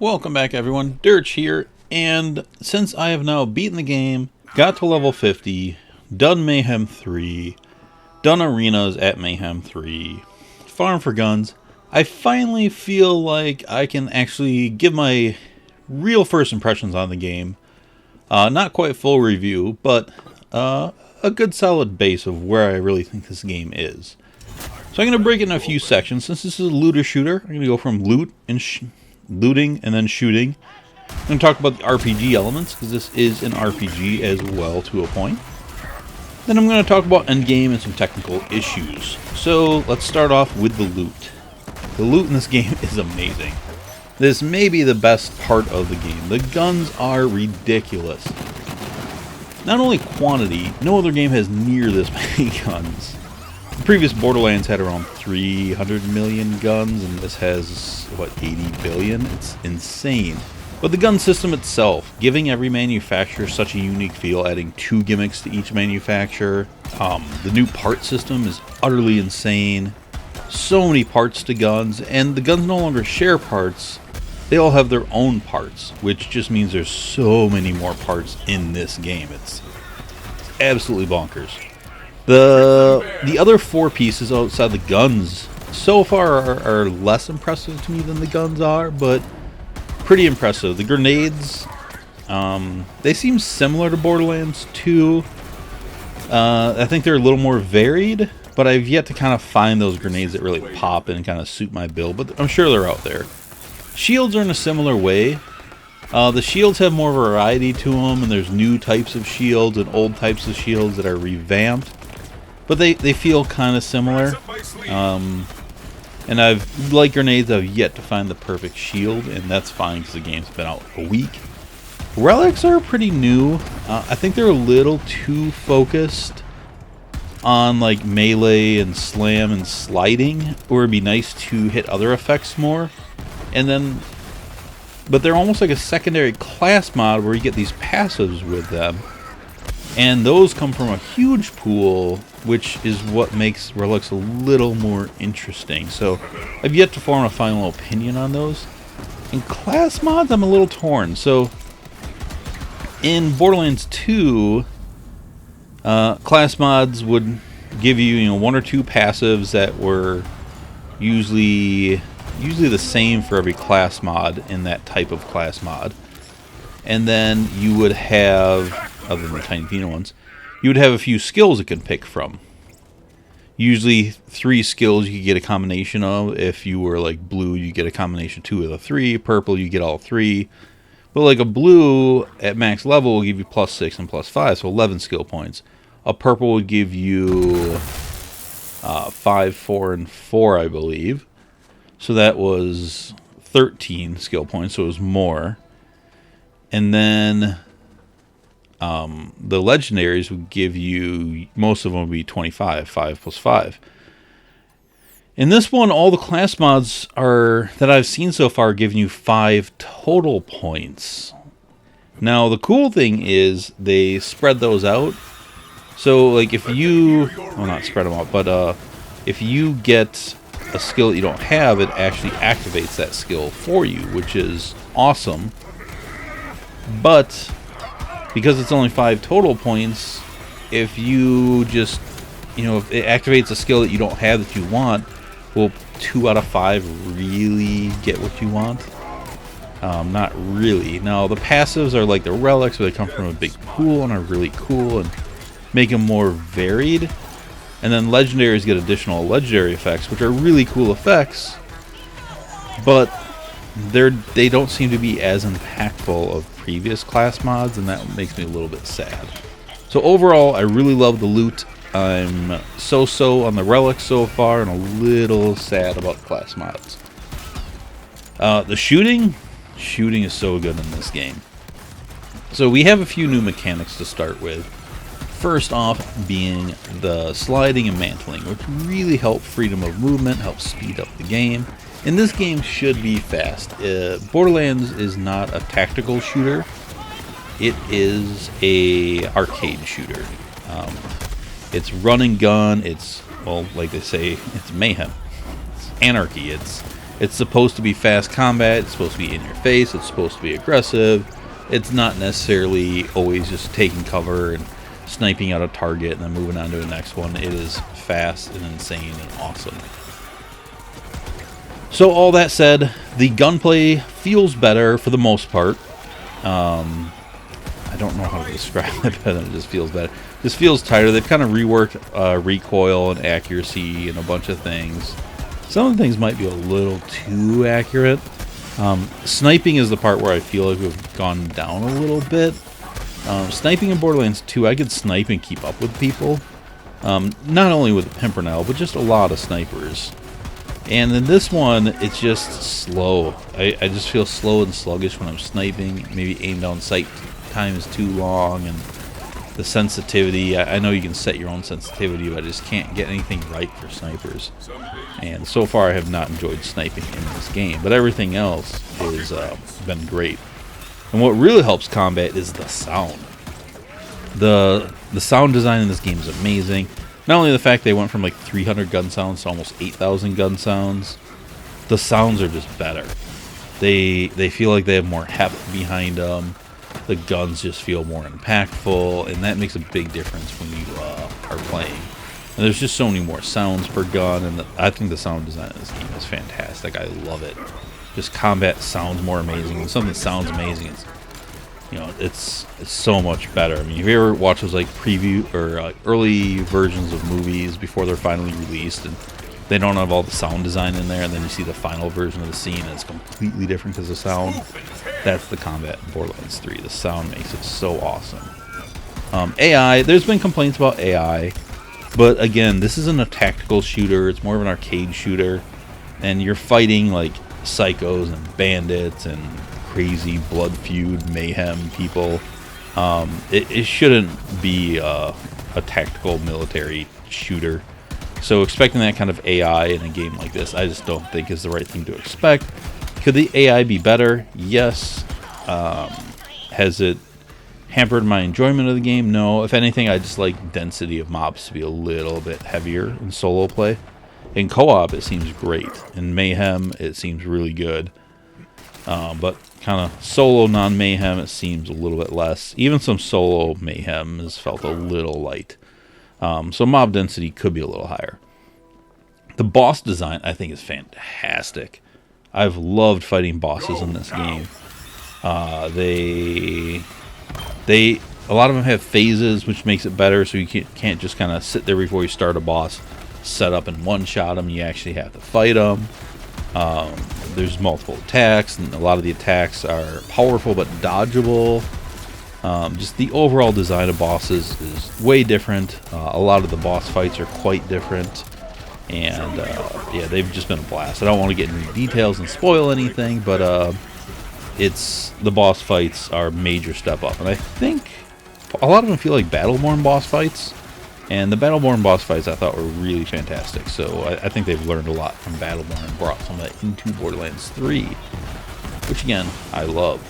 Welcome back everyone, Derch here, and since I have now beaten the game, got to level 50, done Mayhem 3, done arenas at Mayhem 3, farm for guns, I finally feel like I can actually give my real first impressions on the game. Not quite full review, but a good solid base of where I really think this game is. So I'm going to break it in a few sections. Since this is a looter shooter, I'm going to go from looting and then shooting. I'm going to talk about the RPG elements, because this is an RPG as well to a point. Then I'm going to talk about endgame and some technical issues. So let's start off with the loot. The loot in this game is amazing. This may be the best part of the game. The guns are ridiculous. Not only quantity, no other game has near this many guns. The previous Borderlands had around 300 million guns, and this has, what, 80 billion? It's insane. But the gun system itself, giving every manufacturer such a unique feel, adding 2 gimmicks to each manufacturer. The new part system is utterly insane. So many parts to guns, and the guns no longer share parts. They all have their own parts, which just means there's so many more parts in this game. It's absolutely bonkers. The other 4 pieces outside the guns so far are less impressive to me than the guns are, but pretty impressive. The grenades, they seem similar to Borderlands 2. I think they're a little more varied, but I've yet to kind of find those grenades that really pop and kind of suit my build, but I'm sure they're out there. Shields are in a similar way. The shields have more variety to them, and there's new types of shields and old types of shields that are revamped. But they feel kind of similar. And like grenades, I've yet to find the perfect shield, and that's fine because the game's been out a week. Relics are pretty new. I think they're a little too focused on like melee and slam and sliding, or it'd be nice to hit other effects more. But they're almost like a secondary class mod where you get these passives with them. And those come from a huge pool, which is what makes relics a little more interesting. So I've yet to form a final opinion on those. In class mods, I'm a little torn. So in Borderlands 2, class mods would give you, 1 or 2 passives that were usually the same for every class mod in that type of class mod. And then you would have, other than the Tiny Tina ones, you would have a few skills it could pick from. Usually 3 skills you could get a combination of. If you were like blue, you get a combination of 2 of the 3. Purple, you get all 3. But like a blue at max level will give you +6 and +5, so 11 skill points. A purple would give you 5, 4, and 4, I believe. So that was 13 skill points, so it was more. And then the legendaries would give you, most of them would be 25, 5 plus 5. In this one, all the class mods that I've seen so far are giving you 5 total points. Now, the cool thing is they spread those out. So, like, if you, well, not spread them out, but if you get a skill that you don't have, it actually activates that skill for you, which is awesome. But because it's only 5 total points, if you just, if it activates a skill that you don't have that you want, will 2 out of 5 really get what you want? Not really. Now, the passives are like the relics, where they come from a big pool and are really cool and make them more varied. And then legendaries get additional legendary effects, which are really cool effects, but they don't seem to be as impactful of previous class mods, and that makes me a little bit sad. So overall, I really love the loot. I'm so-so on the relics so far, and a little sad about class mods. The shooting is so good in this game. So we have a few new mechanics to start with. First off being the sliding and mantling, which really help freedom of movement, help speed up the game. And this game should be fast. Borderlands is not a tactical shooter. It is a arcade shooter. It's run and gun. It's, well, like they say, it's mayhem. It's anarchy. It's It's supposed to be fast combat, it's supposed to be in your face, it's supposed to be aggressive. It's not necessarily always just taking cover and sniping out a target and then moving on to the next one. It is fast and insane and awesome. So all that said, the gunplay feels better for the most part. I don't know how to describe it, but it just feels better. This feels tighter. They've kind of reworked recoil and accuracy and a bunch of things. Some of the things might be a little too accurate. Sniping is the part where I feel like we've gone down a little bit. Sniping in Borderlands 2, I could snipe and keep up with people. Not only with the Pimpernel, but just a lot of snipers. And in this one, it's just slow. I just feel slow and sluggish when I'm sniping. Maybe aim down sight time is too long, and the sensitivity. I know you can set your own sensitivity, but I just can't get anything right for snipers. And so far, I have not enjoyed sniping in this game, but everything else has been great. And what really helps combat is the sound. The sound design in this game is amazing. Not only the fact they went from like 300 gun sounds to almost 8,000 gun sounds, the sounds are just better. They feel like they have more heft behind them. The guns just feel more impactful, and that makes a big difference when you are playing. And there's just so many more sounds per gun, and I think the sound design of this game is fantastic. I love it. Just combat sounds more amazing. When something sounds amazing, it's so much better. I mean, have you ever watched those like preview or early versions of movies before they're finally released, and they don't have all the sound design in there, and then you see the final version of the scene and it's completely different because of sound? That's the combat in Borderlands 3. The sound makes it so awesome. AI, there's been complaints about AI, but again, this isn't a tactical shooter. It's more of an arcade shooter, and you're fighting like psychos and bandits and crazy blood feud mayhem people. It shouldn't be a tactical military shooter. So expecting that kind of AI in a game like this, I just don't think is the right thing to expect. Could the AI be better? Yes. Has it hampered my enjoyment of the game? No. If anything, I just like density of mobs to be a little bit heavier in solo play. In co-op, it seems great. In Mayhem, it seems really good. But kind of solo non-Mayhem, it seems a little bit less. Even some solo Mayhem has felt a little light. So mob density could be a little higher. The boss design, I think, is fantastic. I've loved fighting bosses in this game. A lot of them have phases, which makes it better, so you can't just kind of sit there before you start a boss, set up and one-shot them. You actually have to fight them. There's multiple attacks, and a lot of the attacks are powerful but dodgeable. Just the overall design of bosses is way different. A lot of the boss fights are quite different. And yeah, they've just been a blast. I don't want to get into details and spoil anything, but the boss fights are a major step up. And I think a lot of them feel like Battleborn boss fights. And the Battleborn boss fights I thought were really fantastic. So I think they've learned a lot from Battleborn and brought some of that into Borderlands 3. Which again, I love.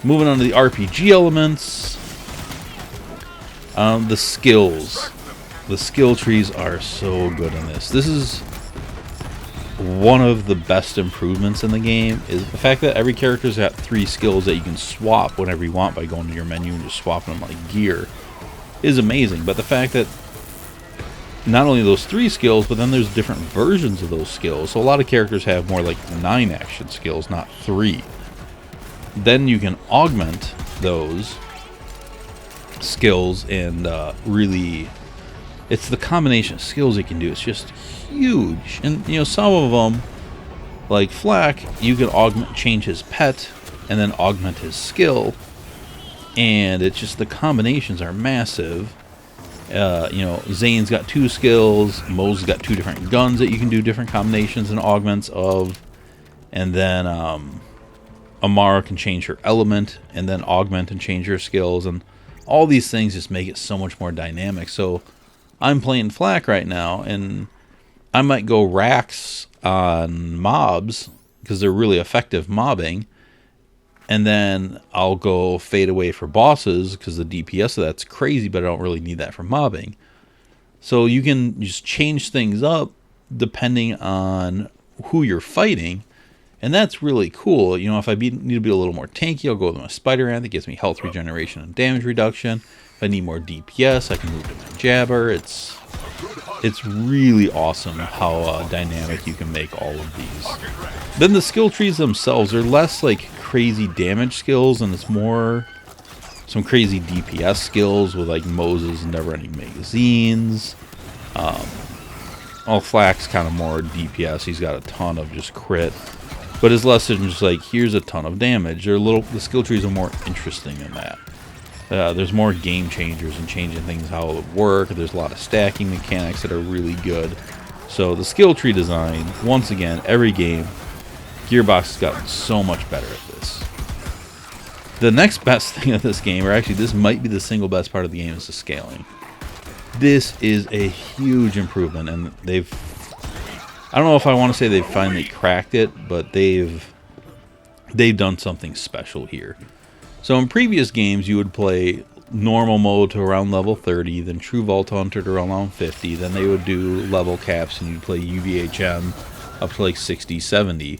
Moving on to the RPG elements. The skills. The skill trees are so good in this. This is one of the best improvements in the game, is the fact that every character's got 3 skills that you can swap whenever you want by going to your menu and just swapping them like gear is amazing. But the fact that not only those 3 skills, but then there's different versions of those skills. So a lot of characters have more like 9 action skills, not 3. Then you can augment those skills and really, it's the combination of skills you can do. It's just huge. And some of them, like Flak, you can change his pet and then augment his skill, and it's just the combinations are massive. Zane's got 2 skills. Mo's got 2 different guns that you can do different combinations and augments of, and then Amara can change her element and then augment and change her skills, and all these things just make it so much more dynamic. So I'm playing Flak right now, and I might go racks on mobs because they're really effective mobbing, and then I'll go fade away for bosses because the DPS of that's crazy, but I don't really need that for mobbing. So you can just change things up depending on who you're fighting. And that's really cool. You know, if I need to be a little more tanky, I'll go with my Spider Ant that gives me health regeneration and damage reduction. If I need more DPS, I can move to my Jabber. It's really awesome how dynamic you can make all of these. Then the skill trees themselves are less like crazy damage skills, and it's more some crazy DPS skills with like Moses never-ending magazines. Flack's kind of more DPS. He's got a ton of just crit, but it's less than just like here's a ton of damage. The skill trees are more interesting than that. There's more game changers and changing things how it would work. There's a lot of stacking mechanics that are really good. So the skill tree design, once again, every game, Gearbox has gotten so much better at this. The next best thing of this game, or actually this might be the single best part of the game, is the scaling. This is a huge improvement, and I don't know if I want to say they've finally cracked it, but they've done something special here. So in previous games, you would play normal mode to around level 30, then True Vault Hunter to around 50, then they would do level caps, and you'd play UVHM up to like 60, 70.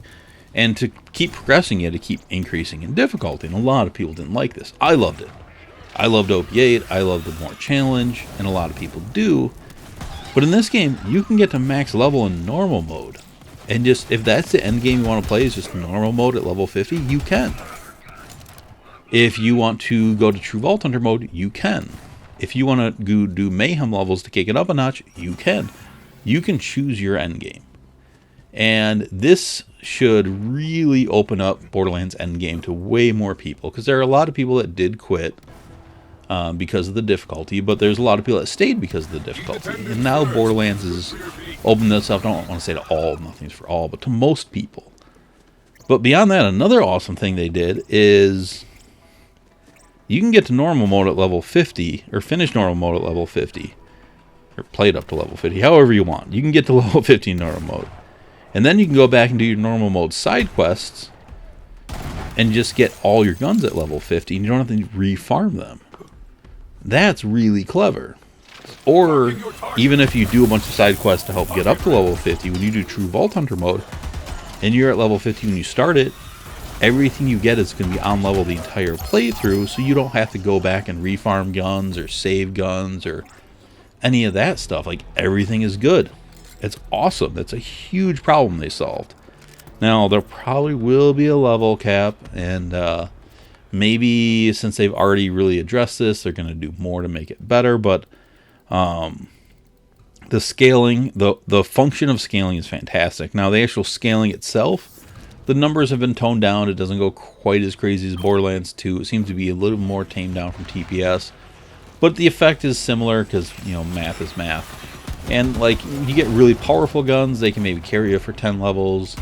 And to keep progressing, you had to keep increasing in difficulty, and a lot of people didn't like this. I loved it. I loved OP8, I loved the more challenge, and a lot of people do. But in this game, you can get to max level in normal mode. And just, if that's the end game you want to play, is just normal mode at level 50, you can. If you want to go to True Vault Hunter mode, you can. If you want to do Mayhem levels to kick it up a notch, you can. You can choose your end game. And this should really open up Borderlands endgame to way more people, because there are a lot of people that did quit because of the difficulty, but there's a lot of people that stayed because of the difficulty. And now Borderlands is opening this up. I don't want to say to all, nothing's for all, but to most people. But beyond that, another awesome thing they did is you can get to normal mode at level 50, or finish normal mode at level 50, or play it up to level 50, however you want. You can get to level 50 in normal mode. And then you can go back and do your normal mode side quests and just get all your guns at level 50, and you don't have to re-farm them. That's really clever. Or even if you do a bunch of side quests to help get up to level 50, when you do True Vault Hunter mode, and you're at level 50 when you start it, everything you get is going to be on level the entire playthrough, so you don't have to go back and re-farm guns or save guns or any of that stuff. Like, everything is good. It's awesome. That's a huge problem they solved. Now, there probably will be a level cap, and maybe since they've already really addressed this, they're going to do more to make it better, but the scaling, the function of scaling is fantastic. Now, the actual scaling itself, the numbers have been toned down. It doesn't go quite as crazy as Borderlands 2. It seems to be a little more tamed down from TPS, but the effect is similar because, you know, math is math. And, like, you get really powerful guns, they can maybe carry you for 10 levels.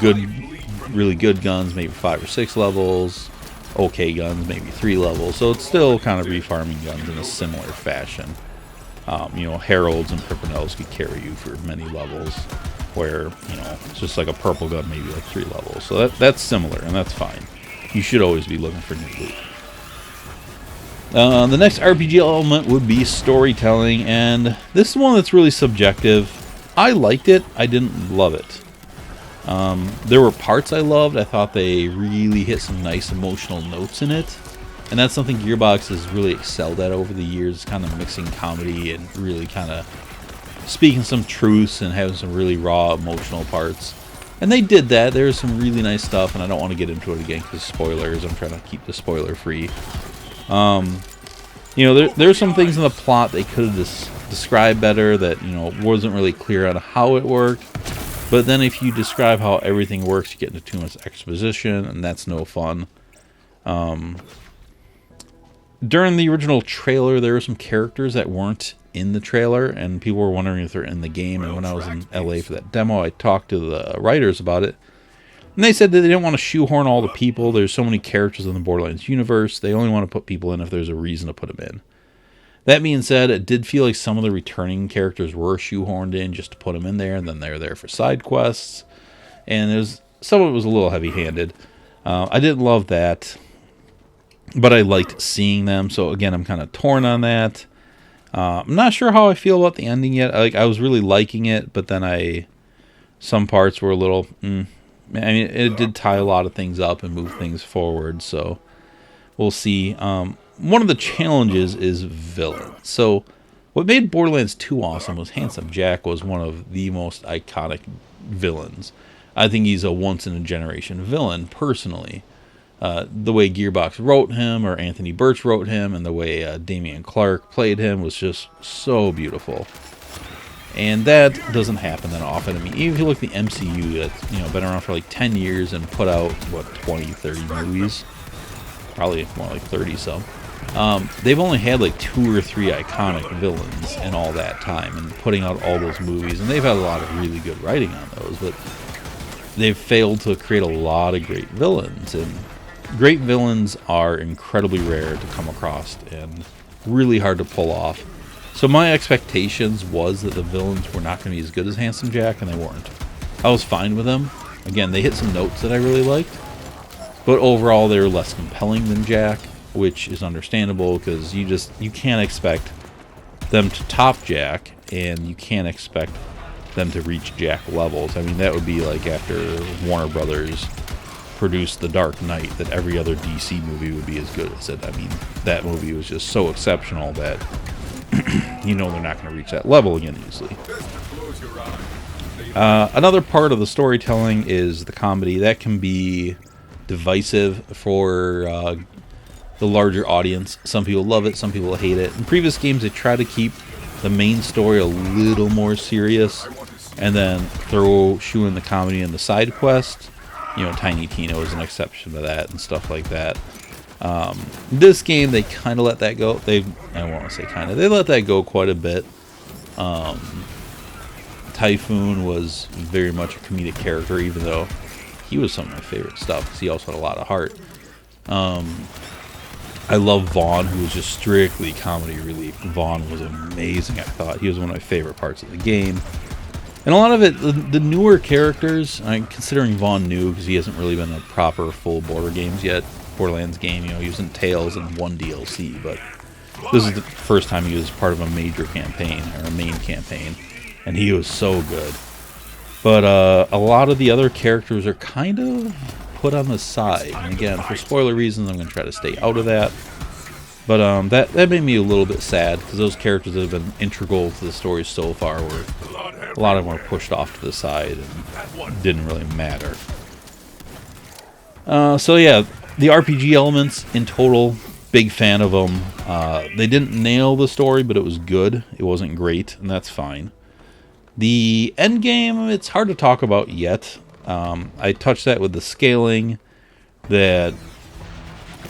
Really good guns, maybe 5 or 6 levels. Okay guns, maybe 3 levels. So it's still kind of refarming guns in a similar fashion. You know, Heralds and Pimpernels could carry you for many levels, where, you know, it's just like a purple gun, maybe like 3 levels. So that's similar, and that's fine. You should always be looking for new loot. The next RPG element would be storytelling, and this is one that's really subjective. I liked it, I didn't love it. There were parts I loved. I thought they really hit some nice emotional notes in it, and that's something Gearbox has really excelled at over the years, kind of mixing comedy and really kind of speaking some truths and having some really raw emotional parts. And they did that. There's some really nice stuff, and I don't want to get into it again because spoilers. I'm trying to keep the spoiler free. You know, there's some things in the plot they could have described better that, you know, wasn't really clear on how it worked. But then if you describe how everything works, you get into too much exposition, and that's no fun. During the original trailer, there were some characters that weren't in the trailer, and people were wondering if they're in the game. And when I was in LA for that demo, I talked to the writers about it. And they said that they didn't want to shoehorn all the people. There's so many characters in the Borderlands universe. They only want to put people in if there's a reason to put them in. That being said, it did feel like some of the returning characters were shoehorned in just to put them in there, and then they're there for side quests. And some of it was a little heavy-handed. I didn't love that, but I liked seeing them. So again, I'm kind of torn on that. I'm not sure how I feel about the ending yet. I was really liking it, but then I Some parts were a little, I mean, it did tie a lot of things up and move things forward, so we'll see. One of the challenges is villains. So what made Borderlands 2 awesome was Handsome Jack was one of the most iconic villains. I think he's a once-in-a-generation villain, personally. The way Gearbox wrote him, or Anthony Birch wrote him, and the way Damian Clark played him was just so beautiful. And that doesn't happen that often. I mean, even if you look at the MCU, that's, been around for like 10 years and put out, 20, 30 movies? Probably more like 30 some. They've only had like 2 or 3 iconic villains in all that time, and putting out all those movies, and they've had a lot of really good writing on those, but they've failed to create a lot of great villains, and great villains are incredibly rare to come across and really hard to pull off. So my expectations was that the villains were not going to be as good as Handsome Jack, and they weren't. I was fine with them. Again, they hit some notes that I really liked, but overall they were less compelling than Jack, which is understandable because you can't expect them to top Jack, and you can't expect them to reach Jack levels. I mean, that would be like after Warner Brothers produced The Dark Knight, that every other DC movie would be as good as it. I mean, that movie was just so exceptional that they're not going to reach that level again easily. Another part of the storytelling is the comedy. That can be divisive for the larger audience. Some people love it, some people hate it. In previous games, they try to keep the main story a little more serious and then shoe in the comedy and the side quest. Tiny Tina was an exception to that and stuff like that. This game, they kind of let that go. I don't want to say kind of. They let that go quite a bit. Typhoon was very much a comedic character, even though he was some of my favorite stuff, because he also had a lot of heart. I love Vaughn, who was just strictly comedy relief. Vaughn was amazing, I thought. He was one of my favorite parts of the game. And a lot of it, the newer characters, I'm considering Vaughn new because he hasn't really been a proper full Borderlands game. He was in Tales and one DLC, but this is the first time he was part of a major campaign, or a main campaign, and he was so good. But a lot of the other characters are kind of put on the side. And again, for spoiler reasons, I'm going to try to stay out of that. But that made me a little bit sad, because those characters that have been integral to the story so far a lot of them were pushed off to the side and didn't really matter. So yeah, the RPG elements in total, big fan of them. They didn't nail the story, but it was good. It wasn't great, and that's fine. The endgame, it's hard to talk about yet. I touched that with the scaling, that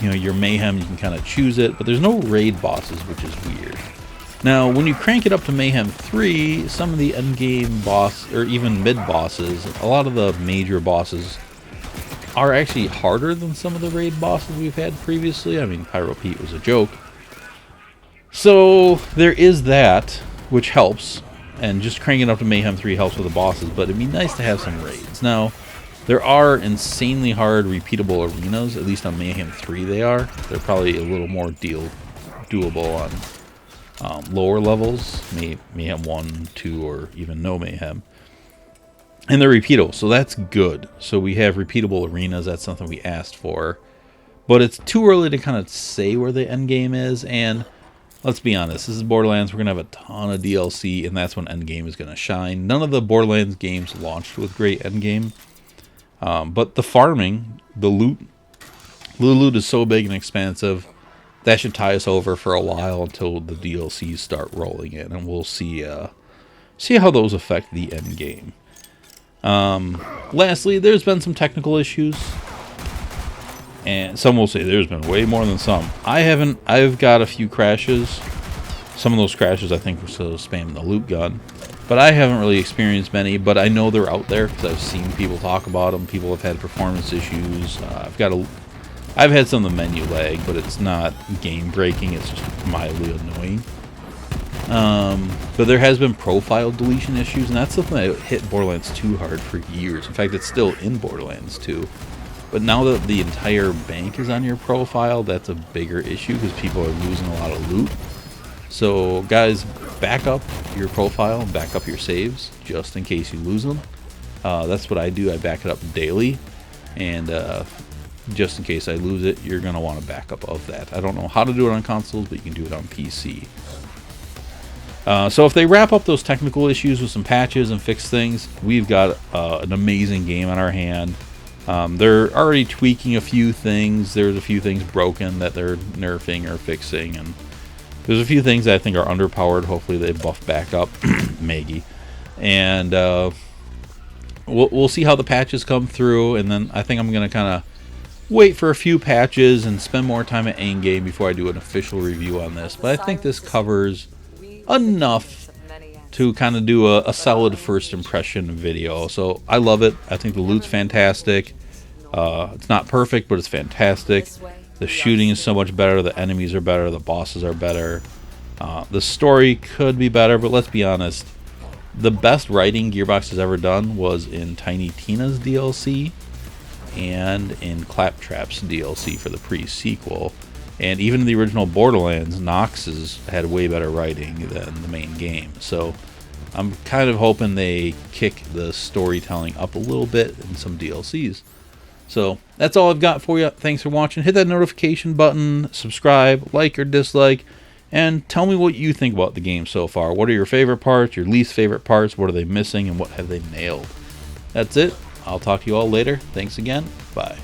your mayhem, you can kind of choose it, but there's no raid bosses, which is weird. Now, when you crank it up to Mayhem 3, some of the endgame boss, or even mid-bosses, a lot of the major bosses are actually harder than some of the raid bosses we've had previously. I mean, Pyro Pete was a joke. So, there is that, which helps, and just cranking up to Mayhem 3 helps with the bosses, but it'd be nice to have some raids. Now, there are insanely hard, repeatable arenas, at least on Mayhem 3 they are. They're probably a little more doable on lower levels, Mayhem 1, 2, or even no Mayhem. And they're repeatable, so that's good. So we have repeatable arenas, that's something we asked for. But it's too early to kind of say where the endgame is, and let's be honest, this is Borderlands, we're going to have a ton of DLC, and that's when endgame is going to shine. None of the Borderlands games launched with great endgame. But the farming, the loot is so big and expansive, that should tie us over for a while until the DLCs start rolling in, and we'll see how those affect the end game. Lastly, there's been some technical issues, and some will say there's been way more than some. I've got a few crashes. Some of those crashes I think were still spamming the loot gun, but I haven't really experienced many, but I know they're out there because I've seen people talk about them. People have had performance issues. I've had some of the menu lag, but it's not game breaking, it's just mildly annoying. But there has been profile deletion issues, and that's something that hit Borderlands 2 hard for years. In fact, it's still in Borderlands 2. But now that the entire bank is on your profile, that's a bigger issue because people are losing a lot of loot. So guys, back up your profile, back up your saves, just in case you lose them. That's what I do. I back it up daily, and just in case I lose it, you're going to want a backup of that. I don't know how to do it on consoles, but you can do it on PC. So if they wrap up those technical issues with some patches and fix things, we've got an amazing game on our hand. They're already tweaking a few things. There's a few things broken that they're nerfing or fixing, and there's a few things that I think are underpowered. Hopefully they buff back up Maggie, and we'll see how the patches come through, and then I think I'm going to kind of wait for a few patches and spend more time at Endgame before I do an official review on this. But I think this covers enough to kind of do a solid first impression video. So I love it. I think the loot's fantastic. It's not perfect, but it's fantastic. The shooting is so much better. The enemies are better. The bosses are better. The story could be better, but let's be honest. The best writing Gearbox has ever done was in Tiny Tina's DLC and in Claptrap's DLC for the pre-sequel. And even the original Borderlands, Nox's had way better writing than the main game. So I'm kind of hoping they kick the storytelling up a little bit in some DLCs. So that's all I've got for you. Thanks for watching. Hit that notification button, subscribe, like or dislike, and tell me what you think about the game so far. What are your favorite parts, your least favorite parts? What are they missing, and what have they nailed? That's it. I'll talk to you all later. Thanks again. Bye.